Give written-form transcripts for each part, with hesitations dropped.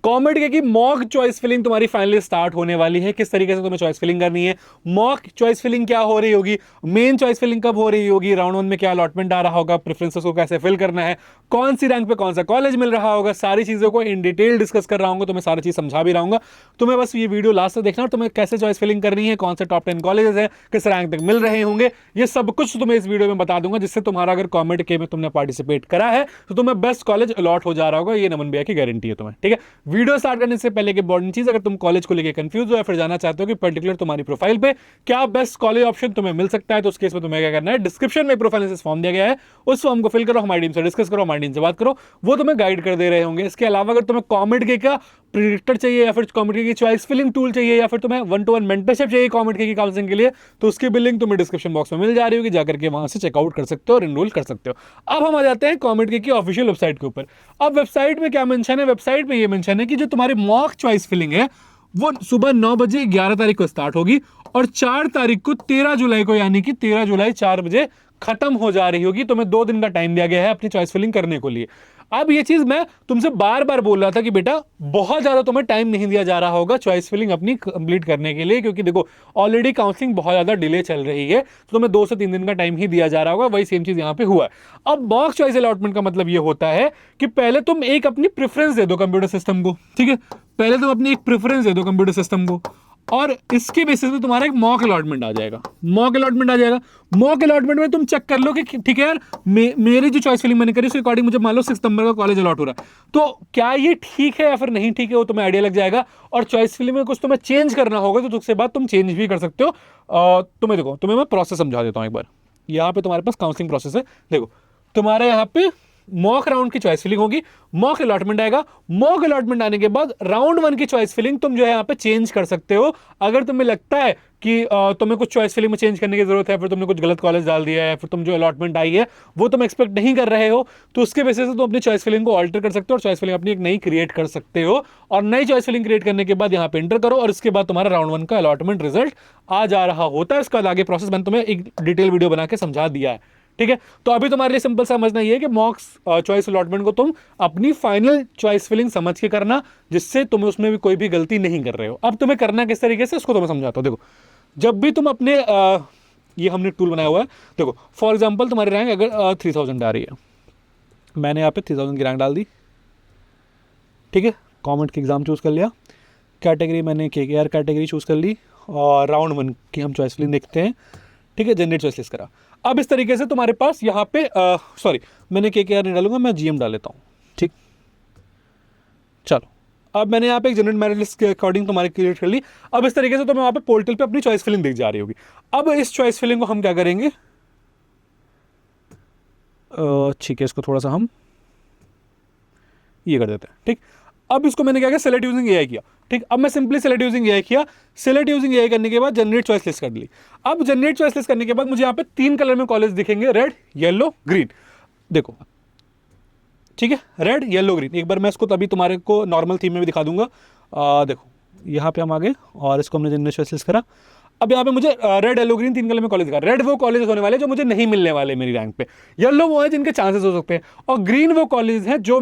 कॉमेड के की mock choice filling तुम्हारी फाइनली स्टार्ट होने वाली है। किस तरीके से तुम्हें चॉइस फिलिंग करनी है, मॉक चॉइस फिलिंग क्या हो रही होगी, मेन चॉइस फिलिंग कब हो रही होगी, राउंड 1 में क्या अलॉटमेंट आ रहा होगा, प्रेफरेंसेस को कैसे फिल करना है, कौन सी रैंक पे कौन सा कॉलेज मिल रहा होगा, सारी चीजों को इन डिटेल डिस्कस कर रहा हूँ, तुम्हें सारी चीज समझा भी रहा हूँ। तुम्हें बस ये वीडियो लास्ट तक देखना और तुम्हें कैसे चॉइस फिलिंग करनी है, कौन से टॉप 10 कॉलेजेस है, किस रैंक तक मिल रहे होंगे, ये सब कुछ तुम्हें इस वीडियो में बता दूंगा, जिससे तुम्हारा अगर कॉमेड के में तुमने पार्टिसिपेट करा है तो तुम्हें बेस्ट कॉलेज अलॉट हो जा रहा होगा। ये नमन भैया की गारंटी है तुम्हें। ठीक है, वीडियो स्टार्ट करने से पहले की इंपॉर्टेंट चीज, अगर तुम कॉलेज को लेकर कंफ्यूज हो या फिर जाना चाहते हो कि पर्टिकुलर तुम्हारी प्रोफाइल पे क्या बेस्ट कॉलेज ऑप्शन तुम्हें मिल सकता है, तो उस केस में तुम्हें क्या करना है, डिस्क्रिप्शन में प्रोफाइल फॉर्म दिया गया है, उस फॉर्म को फिल करो, हमारी टीम से डिस्कस करो, हमारी टीम से बात करो, वो तुम्हें गाइड कर दे रहे होंगे। इसके अलावा अगर तुम्हें कॉमेड के का प्रिडिक्टर चाहिए या फिर कॉमेड की चॉइस फिलिंग टूल चाहिए या फिर तुम्हें 1-to-1 मेंटरशिप चाहिए कॉमेड की काउंसलिंग के लिए, तो उसकी भी लिंक तुम्हें डिस्क्रिप्शन बॉक्स में मिल जा रही होगी, जाकर के वहां से चेकआउट कर सकते हो और इनरोल कर सकते हो। अब हम आ जाते हैं कॉमेड की ऑफिशियल वेबसाइट के ऊपर। अब वेबसाइट में क्या मेंशन है, वेबसाइट में ये मेंशन है कि जो तुम्हारी मॉक चॉइस फिलिंग है वो सुबह 9 बजे 11 तारीख को स्टार्ट होगी और 4 तारीख को 13 जुलाई को, यानी कि 13 जुलाई 4 बजे खत्म हो जा रही होगी। तुम्हें 2 दिन का टाइम दिया गया है अपनी चॉइस फिलिंग करने को लिए। अब ये चीज मैं तुमसे बार बार बोल रहा था कि बेटा बहुत ज्यादा तुम्हें टाइम नहीं दिया जा रहा होगा चॉइस फिलिंग अपनी कंप्लीट करने के लिए, क्योंकि देखो ऑलरेडी काउंसलिंग बहुत ज्यादा डिले चल रही है, तो तुम्हें 2 से 3 दिन का टाइम ही दिया जा रहा होगा। वही सेम चीज यहां पे हुआ है। अब मॉक चॉइस अलॉटमेंट का मतलब ये होता है कि पहले तुम एक अपनी प्रेफरेंस दे दो कंप्यूटर सिस्टम को। ठीक है, पहले तुम अपनी एक प्रेफरेंस दे दो कंप्यूटर सिस्टम को और इसके बेसिस पे तुम्हारा एक मॉक अलॉटमेंट आ जाएगा। मॉक अलॉटमेंट आ जाएगा। मॉक अलॉटमेंट में तुम चेक कर लो कि ठीक है यार, मेरी जो चॉइस फिलिंग मैंने करी उसके अकॉर्डिंग मुझे मान लो 6 सितंबर का कॉलेज अलॉट हो रहा है, तो क्या ये ठीक है या फिर नहीं ठीक है, वो तुम्हें आइडिया लग जाएगा। और चॉइस फिलिंग में कुछ तुम्हें चेंज करना होगा तो उसके बाद तुम चेंज भी कर सकते हो। तुम्हें देखो, तुम्हें मैं प्रोसेस समझा देता हूँ एक बार। यहाँ पे तुम्हारे पास काउंसलिंग प्रोसेस है। देखो तुम्हारे यहाँ पे मॉक राउंड की चॉइस फिलिंग होगी, मॉक अलॉटमेंट आएगा, मॉक अलॉटमेंट आने के बाद राउंड 1 की चॉइस फिलिंग तुम जो है यहाँ पे चेंज कर सकते हो। अगर तुम्हें लगता है कि तुम्हें कुछ चॉइस फिलिंग में चेंज करने की जरूरत है, फिर तुमने कुछ गलत कॉलेज डाल दिया है, फिर तुम जो अलॉटमेंट आई है वो तुम एक्सपेक्ट नहीं कर रहे हो, तो उसके बेसिस से तुम अपनी चॉइस फिलिंग को ऑल्टर कर सकते हो और चॉइस फिलिंग अपनी एक नई क्रिएट कर सकते हो। और नई चॉइस फिलिंग क्रिएट करने के बाद यहाँ पे एंटर करो और इसके बाद तुम्हारा राउंड 1 का अलॉटमेंट रिजल्ट आ जा रहा होता है। इसका आगे प्रोसेस मैंने तुम्हें एक डिटेल वीडियो बना के समझा दिया है। ठीक है, तो अभी तुम्हारे लिए सिंपल समझना ये है कि मॉक चॉइस अलॉटमेंट को तुम अपनी फाइनल चॉइस फिलिंग समझ के करना, जिससे तुम उसमें भी कोई भी गलती नहीं कर रहे हो। अब तुम्हें करना किस तरीके से, उसको तुम्हें समझाता हूं। देखो जब भी तुम अपने ये हमने टूल बनाया हुआ है, देखो फॉर एग्जांपल तुम्हारी रैंक अगर 3000 आ रही है, मैंने यहाँ पे 3000 की रैंक डाल दी। ठीक है, कॉमेंट की एग्जाम चूज कर लिया, कैटेगरी मैंने KKR कैटेगरी चूज कर ली और राउंड 1 की हम चॉइस फिलिंग देखते हैं। ठीक है, जनरेट चॉइस लिस्ट करा। अब इस तरीके से तुम्हारे पास यहाँ पे सॉरी मैंने KKR नहीं डालूंगा, मैं GM डाल लेता हूँ। ठीक, चलो अब मैंने यहाँ पे एक जनरेट मेरिट लिस्ट के अकॉर्डिंग तुम्हारी क्रिएट कर ली। अब इस तरीके से तुम्हें वहाँ पे पोर्टल पे अपनी चॉइस फिलिंग दिख जा रही होगी। अब इस चॉइस फिलिंग को हम क्या करेंगे, ठीक है, इसको थोड़ा सा हम ये कर देते हैं। ठीक, अब इसको मैंने क्या किया, सेलेक्ट यूजिंग AI किया। ठीक, अब मैं सिंपली सेलेक्ट यूजिंग AI किया। सेलेक्ट यूजिंग AI करने के बाद जनरेट चॉइस लिस्ट कर ली। अब जनरेट चॉइस लिस्ट करने के बाद मुझे यहाँ पे 3 कलर में कॉलेज दिखेंगे, रेड, येलो, ग्रीन। देखो ठीक है, रेड, येलो, ग्रीन। एक बार मैं इसको तभी तुम्हारे को नॉर्मल थीम में भी दिखा दूंगा। देखो यहाँ पे हम आ गए और इसको हमने जनरेट चॉइस लिस्ट करा। अब यहाँ पे मुझे रेड, येलो, ग्रीन 3 कलर में कॉलेज दिखा। रेड वो कॉलेज होने वाले जो मुझे नहीं मिलने वाले मेरी रैंक पे, येलो वो है जिनके चांसेस हो सकते हैं, और ग्रीन वो कॉलेज है जो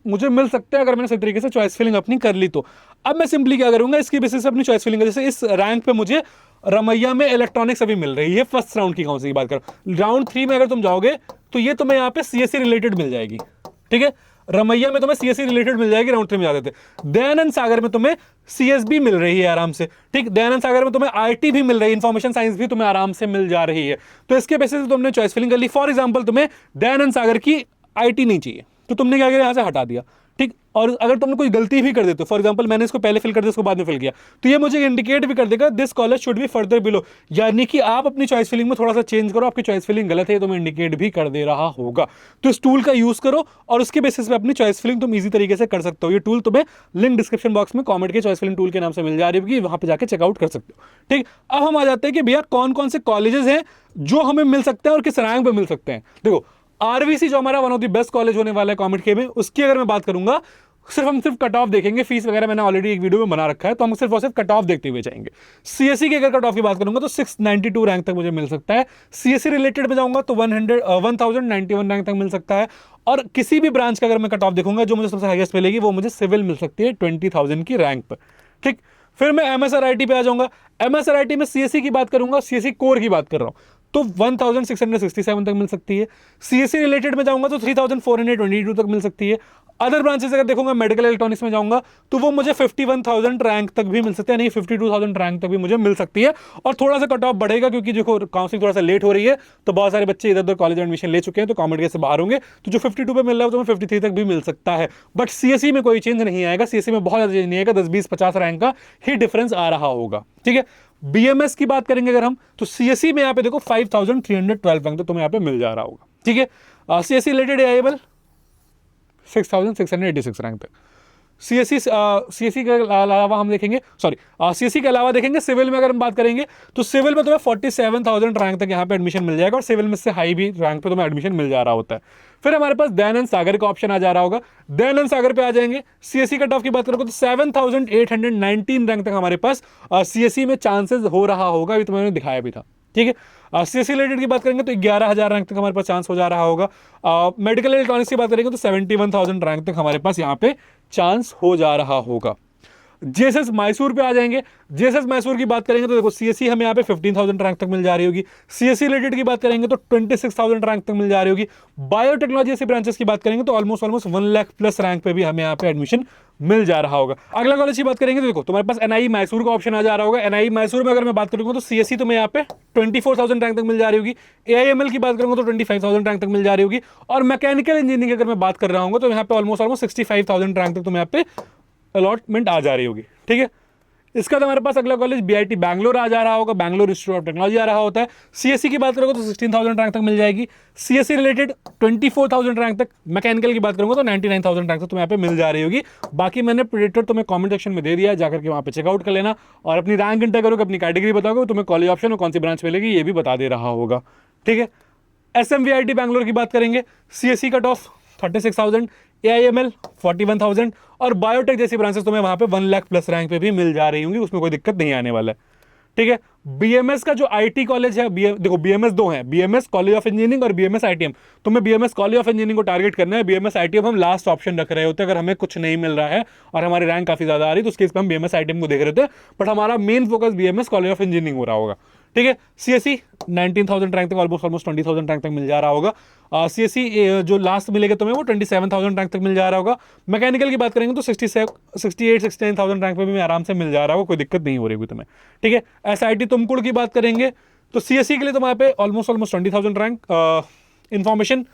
मुझे मिल सकते हैं अगर मैंने सही तरीके से चॉइस फिलिंग अपनी कर ली तो। अब मैं सिंपली क्या करूंगा, इसकी बेसिस से अपनी चॉइस फिलिंग, जैसे इस रैंक पे मुझे रमैया में इलेक्ट्रॉनिक्स अभी मिल रही है, फर्स्ट राउंड की काउंसलिंग की बात करो। राउंड 3 में अगर तुम जाओगे तो ये तुम्हें यहाँ पे CSE रिलेटेड मिल जाएगी। ठीक है, रमैया में तुम्हें CSE रिलेटेड मिल जाएगी, राउंड 3 में जाते थे। दयानंद सागर में तुम्हें CSB मिल रही है आराम से। ठीक, दयानंद सागर में तुम्हें IT भी मिल रही है, इंफॉर्मेशन साइंस भी तुम्हें आराम से मिल जा रही है। तो इसके बेसिस से तुमने चॉइस फिलिंग कर ली। फॉर एग्जाम्पल तुम्हें दयानंद सागर की IT नहीं चाहिए तो तुमने क्या किया, यहाँ से हटा दिया। ठीक, और अगर तुमने कोई गलती भी कर देते हो, फॉर एग्जांपल मैंने इसको पहले फिल कर दिया, इसको बाद में फिल किया, तो ये मुझे इंडिकेट भी कर देगा this college should be further below, यानी कि आप अपनी चॉइस फिलिंग में थोड़ा सा चेंज करो, आपकी चॉइस फिलिंग गलत है, तुम्हें इंडिकेट भी कर दे रहा होगा। तो इस टूल का यूज करो और उसके बेसिस पे अपनी चॉइस फिलिंग तुम इजी तरीके से कर सकते हो। ये टूल तुम्हें लिंक डिस्क्रिप्शन बॉक्स में कॉमेड के चॉइस फिलिंग टूल के नाम से मिल जा रही होगी, वहां पे जाकर चेकआउट कर सकते हो। ठीक, अब हम आ जाते हैं कि भैया कौन कौन से कॉलेजेस हैं जो हमें मिल सकते हैं और किस रैंक पे मिल सकते हैं। देखो RVC जो हमारा one of the best college होने वाला है कॉमेड के में, उसकी अगर मैं बात करूंगा, हम सिर्फ कट ऑफ देखेंगे। फीस वगैरह मैंने ऑलरेडी एक वीडियो में बना रखा है, तो हम सिर्फ और सिर्फ कट ऑफ देखते हुए जाएंगे। CSE की अगर कट ऑफ की बात करूंगा तो 692 रैंक तक मुझे मिल सकता है। CSE रिलेटेड में जाऊंगा तो 1091 रैंक तक मिल सकता है। और किसी भी ब्रांच का अगर मैं कट ऑफ देखूंगा जो मुझे सबसे हाईएस्ट मिलेगी वो मुझे सिविल मिल सकती है 20,000 की रैंक पर। ठीक, फिर मैं एमएसआरआईटी पे आ जाऊंगा। एमएसआरआईटी में सीएससी की बात करूंगा, सीएससी कोर की बात कर रहा हूं, तो 1667 तक मिल सकती है। सीएससी रिलेटेड में जाऊंगा तो 3422 तक मिल सकती है। अदर ब्रांचेस अगर देखूंगा, मेडिकल इलेक्ट्रॉनिक्स में जाऊंगा तो वो मुझे 51,000 रैंक तक भी मिल सकती है, नहीं 52,000 रैंक तक भी मुझे मिल सकती है। और थोड़ा सा कट ऑफ बढ़ेगा क्योंकि देखो काउंसलिंग थोड़ा सा लेट हो रही है, तो बहुत सारे बच्चे इधर उधर कॉलेज में एडमिशन ले चुके हैं, तो कॉमेडी से बाहर होंगे, तो जो 52 पे मिल रहा है तो 53 तक भी मिल सकता है। बट सीएससी में कोई चेंज नहीं आएगा, सीएससी में बहुत ज्यादा चेंज नहीं आएगा, 10 20 50 रैंक का ही डिफरेंस आ रहा होगा। ठीक है, बीएमएस की बात करेंगे अगर हम, तो सीएससी में यहाँ पे देखो 5312 रैंक तो तुम्हें यहाँ पे मिल जा रहा होगा। ठीक है, सीएससी रिलेटेड एआईएबल 6686 रैंक तक। सीएससी के अलावा हम देखेंगे, सीएससी के अलावा देखेंगे सिविल में अगर हम बात करेंगे तो सिविल में तुम्हें 47,000 रैंक तक यहाँ पे एडमिशन मिल जाएगा, और सिविल में से हाई भी रैंक पे तुम्हें एडमिशन मिल जा रहा होता है। फिर हमारे पास दयानंद सागर का ऑप्शन आ जा रहा होगा। दयानंद सागर पे आ जाएंगे, सीएससी कट ऑफ की बात करोगे तो 7,819 रैंक तक हमारे पास सीएससी में चांसेस हो रहा होगा, अभी तुम्हें दिखाया भी था। ठीक है, सीएससी रिलेटेड की बात करेंगे तो 11,000 रैंक तक हमारे पास चांस हो जा रहा होगा। मेडिकल इलेक्ट्रॉनिक्स की बात करेंगे तो 71,000 रैंक तक हमारे पास यहाँ पे चांस हो जा रहा होगा। जेएसएस मैसूर पे आ जाएंगे। जेएसएस मैसूर की बात करेंगे तो देखो सीएससी हमें यहाँ पे 15,000 रैंक तक मिल जा रही होगी। सीएससी रिलेटेड की बात करेंगे तो 26,000 रैंक तक मिल जा रही होगी। बायोटेक्नोलॉजी ऐसी ब्रांचेस की बात करेंगे तो ऑलमोस्ट 1 लाख प्लस रैंक पे भी हमें यहाँ पे एडमिशन मिल जा रहा होगा। अगला कॉलेज की बात करेंगे तो देखो तुम्हारे पास एनआई मैसूर का ऑप्शन आ जा रहा होगा। एनआई मैसूर में अगर मैं बात करूंगा तो सीएससी तुम्हें यहाँ पे 24,000 रैंक तक मिल जा रही होगी। एआईएमएल की बात करूंगा तो 25,000 रैंक तक मिल जा रही होगी। और मैकेनिकल इंजीनियरिंग अगर मैं बात कर रहा हूँ तो यहाँ पे ऑलमोस्ट 65,000 रैंक तक तुम्हें यहाँ पे अलॉटमेंट आ जा रही होगी। ठीक है, इसका तो हमारे पास अगला कॉलेज बीआईटी बैंगलोर आ जा रहा होगा, बैंगलोर इंस्टीट्यूट ऑफ टेक्नोलॉजी आ रहा होता है। सीएससी की बात करोगे तो 16,000 रैंक तक मिल जाएगी। सीएससी रिलेटेड 24,000 रैंक तक। मैकेनिकल की बात करूंगा तो 99,000 रैंक तक तुम्हें यहाँ पे मिल जा रही होगी। बाकी मैंने प्रेडिक्टर तुम्हें कमेंट सेक्शन में दे दिया है, जाकर के वहाँ पे चेकआउट कर लेना और अपनी रैंक इंटर करोगे, अपनी कैटेगरी बताओगे, तुम्हें कॉलेज ऑप्शन और कौन सी ब्रांच मिलेगी ये भी बता दे रहा होगा। ठीक है, एसएमवीआईटी बैंगलोर की बात करेंगे, सीएससी कट ऑफ 36,000, एआईएमएल 41,000 और बायोटेक जैसी ब्रांचेस तुम्हें वहां पे 1 लाख प्लस रैंक पे भी मिल जा रही होंगी, उसमें कोई दिक्कत नहीं आने वाला है। ठीक है, बीएमएस का जो आईटी कॉलेज है, देखो बीएमएस दो हैं, बीएमएस कॉलेज ऑफ इंजीनियरिंग और बीएमएस आईटीएम। तुम्हें बीएमएस कॉलेज ऑफ इंजीनियरिंग को टारगेट करना है, बीएमएस आईटीएम हम लास्ट ऑप्शन रख रहे होते हैं अगर हमें कुछ नहीं मिल रहा है और हमारी रैंक काफी ज्यादा आ रही है तो उस केस में हम बीएमएस आईटीएम को देख रहे थे, बट हमारा main focus BMS college of engineering हो रहा होगा। ठीक है, सीएससी 19,000 रैंक तक, ऑलमोस्ट 20,000 रैंक तक मिल जा रहा होगा। सीएससी जो लास्ट मिलेगा तुम्हें वो 27,000 रैंक तक मिल जा रहा होगा। मैकेनिकल की बात करेंगे तो 68-69,000 रैंक पे भी आराम से मिल जा रहा होगा, कोई दिक्कत नहीं हो रही होगी तुम्हें। ठीक है, एसआईटी तुमकुड़ की बात करेंगे तो सीएससी के लिए तुम्हारे पे ऑलमोस्ट 20,000 रैंक, इंफॉर्मेशन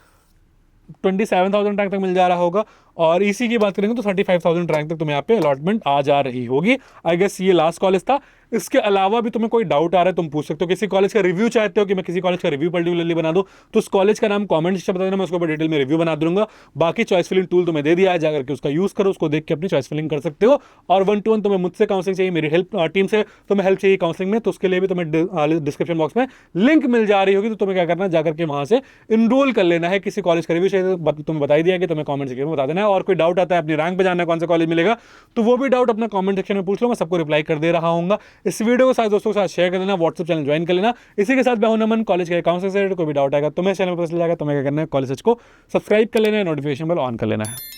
27,000 रैंक तक मिल जा रहा होगा। और ईसी की बात करेंगे तो 35,000 रैंक तक तुम्हें यहाँ पे अलॉटमेंट आ जा रही होगी। आई गेस ये लास्ट कॉलेज था। इसके अलावा भी तुम्हें कोई डाउट आ रहा है तुम पूछ सकते हो, किसी कॉलेज का रिव्यू चाहते हो कि मैं किसी कॉलेज का रिव्यू पर्टिकुलरली बना दूं तो उस कॉलेज का नाम कमेंट सेक्शन में बता देना, मैं उसके ऊपर डिटेल में रिव्यू बना दूंगा। बाकी चॉइस फिलिंग टूल तुम्हें दे दिया है, जाकर के उसका यूज करो, उसको देख के अपनी चॉइस फिलिंग कर सकते हो। और 1-to-1 तुम्हें मुझसे काउंसलिंग चाहिए, मेरी हेल्प टीम से तुम्हें हेल्प चाहिए काउंसलिंग में, तो उसके लिए भी तुम्हें डिस्क्रिप्शन बॉक्स में लिंक मिल जा रही होगी, तो तुम्हें क्या करना है जाकर के वहां से इनरोल कर लेना है। किसी कॉलेज का रिव्यू चाहिए तो तुम्हें बता दिया कि तुम्हें कमेंट सेक्शन में बता देना है। और कोई डाउट आता है अपनी रैंक पे जानना है कौन सा कॉलेज मिलेगा तो वो भी डाउट अपना कमेंट सेक्शन में पूछ लो, मैं सबको रिप्लाई कर दे रहा हूँ। इस वीडियो को सारे दोस्तों के साथ शेयर कर लेना, व्हाट्सएप चैनल ज्वाइन कर लेना। इसी के साथ मैं हूं नमन, कॉलेज के काउंसलिंग से कोई भी डाउट आएगा तो मेरे चैनल पर पता चल जाएगा, तुम्हें क्या करना है कॉलेज को सब्सक्राइब कर लेना है, नोटिफिकेशन बेल ऑन कर लेना है।